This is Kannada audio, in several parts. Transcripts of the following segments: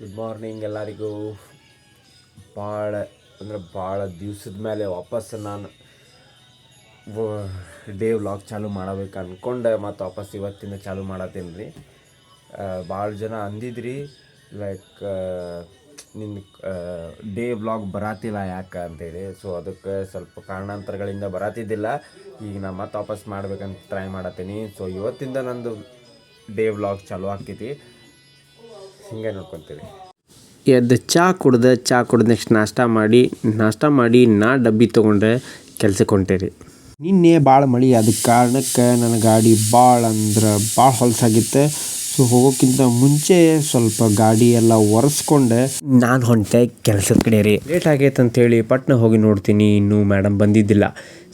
ಗುಡ್ ಮಾರ್ನಿಂಗ್ ಎಲ್ಲರಿಗೂ. ಭಾಳ ದಿವ್ಸದ ಮೇಲೆ ವಾಪಸ್ ನಾನು ಡೇ ವ್ಲಾಗ್ ಚಾಲೂ ಮಾಡಬೇಕು ಅಂದ್ಕೊಂಡೆ ಮತ್ತು ವಾಪಸ್ ಇವತ್ತಿಂದ ಚಾಲೂ ಮಾಡತ್ತೀನಿ ರೀ. ಭಾಳ ಜನ ಅಂದಿದ್ರಿ ಲೈಕ್ ನಿನ್ನ ಡೇ ವ್ಲಾಗ್ ಬರತ್ತಿಲ್ಲ ಯಾಕೆ ಅಂತೇಳಿ. ಸೊ ಅದಕ್ಕೆ ಸ್ವಲ್ಪ ಕಾರಣಾಂತರಗಳಿಂದ ಬರತ್ತಿದ್ದಿಲ್ಲ. ಈಗ ನಾನು ಮತ್ತೆ ವಾಪಸ್ ಮಾಡ್ಬೇಕಂತ ಟ್ರೈ ಮಾಡತ್ತೀನಿ. ಸೊ ಇವತ್ತಿಂದ ನಂದು ಡೇ ವ್ಲಾಗ್ ಚಾಲೂ ಆಗ್ತೈತಿ. ಹಿಂಗೆ ನೋಡ್ಕೊತೀವಿ. ಎದ್ದು ಚಾ ಕುಡ್ದು ನೆಕ್ಸ್ಟ್ ನಾಷ್ಟ ಮಾಡಿ ನಾ ಡಬ್ಬಿ ತೊಗೊಂಡೆ ಕೆಲ್ಸಕ್ಕೆ ಹೊಂಟೇರಿ. ನಿನ್ನೆ ಭಾಳ ಮಳೆ, ಅದಕ್ಕೆ ಕಾರಣಕ್ಕೆ ನನ್ನ ಗಾಡಿ ಭಾಳ ಹೊಲಸಾಗಿತ್ತು. ಸೊ ಹೋಗೋಕ್ಕಿಂತ ಮುಂಚೆ ಸ್ವಲ್ಪ ಗಾಡಿ ಎಲ್ಲ ಒರೆಸ್ಕೊಂಡೆ ನಾನು ಹೊಂಟೆ ಕೆಲಸದ ಕಡೆ ರೀ. ಲೇಟ್ ಆಗೈತೆ ಅಂಥೇಳಿ ಪಟ್ನ ಹೋಗಿ ನೋಡ್ತೀನಿ, ಇನ್ನೂ ಮೇಡಮ್ ಬಂದಿದ್ದಿಲ್ಲ.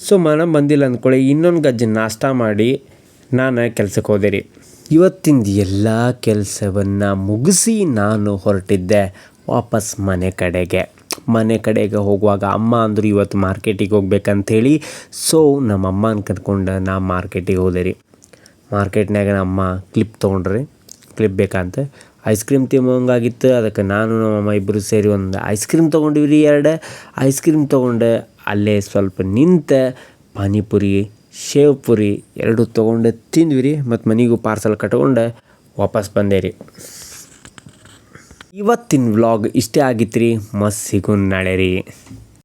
ಸೊ ಮೇಡಮ್ ಬಂದಿಲ್ಲ ಅಂದ್ಕೊಳ್ಳಿ ಇನ್ನೊಂದು ಗಜ್ಜೆ ನಾಷ್ಟ ಮಾಡಿ ನಾನು ಕೆಲ್ಸಕ್ಕೆ ಹೋದೆ ರೀ. ಇವತ್ತಿಂದ ಎಲ್ಲ ಕೆಲಸವನ್ನು ಮುಗಿಸಿ ನಾನು ಹೊರಟಿದ್ದೆ ವಾಪಸ್ ಮನೆ ಕಡೆಗೆ ಹೋಗುವಾಗ ಅಮ್ಮ ಅಂದರು ಇವತ್ತು ಮಾರ್ಕೆಟಿಗೆ ಹೋಗ್ಬೇಕಂಥೇಳಿ. ಸೊ ನಮ್ಮ ಅಮ್ಮನ ಕರ್ಕೊಂಡು ನಾ ಮಾರ್ಕೆಟಿಗೆ ಹೋದೆ ರೀ. ಮಾರ್ಕೆಟ್ನಾಗ ನಮ್ಮ ಕ್ಲಿಪ್ ಬೇಕಂತ ಐಸ್ ಕ್ರೀಮ್ ತಿನ್ನೋಂಗಾಗಿತ್ತು. ಅದಕ್ಕೆ ನಾನು ನಮ್ಮಮ್ಮ ಇಬ್ಬರು ಸೇರಿ ಒಂದು ಐಸ್ ಕ್ರೀಮ್ ತೊಗೊಂಡಿವಿ ರೀ. 2 ಐಸ್ ಕ್ರೀಮ್ ತೊಗೊಂಡೆ. ಅಲ್ಲೇ ಸ್ವಲ್ಪ ನಿಂತೆ ಪಾನಿಪುರಿ, ಶೇವ್ ಪುರಿ 2 ತೊಗೊಂಡು ತಿಂದ್ವಿ ರೀ. ಮತ್ತು ಮನೆಗೂ ಪಾರ್ಸಲ್ ಕಟ್ಕೊಂಡು ವಾಪಸ್ ಬಂದೆ ರೀ. ಇವತ್ತಿನ ವ್ಲಾಗ್ ಇಷ್ಟೇ ಆಗಿತ್ತು ರೀ. ಮಸ್ತ್ ಸಿಗೋಣ ನಾಳೆ ರೀ.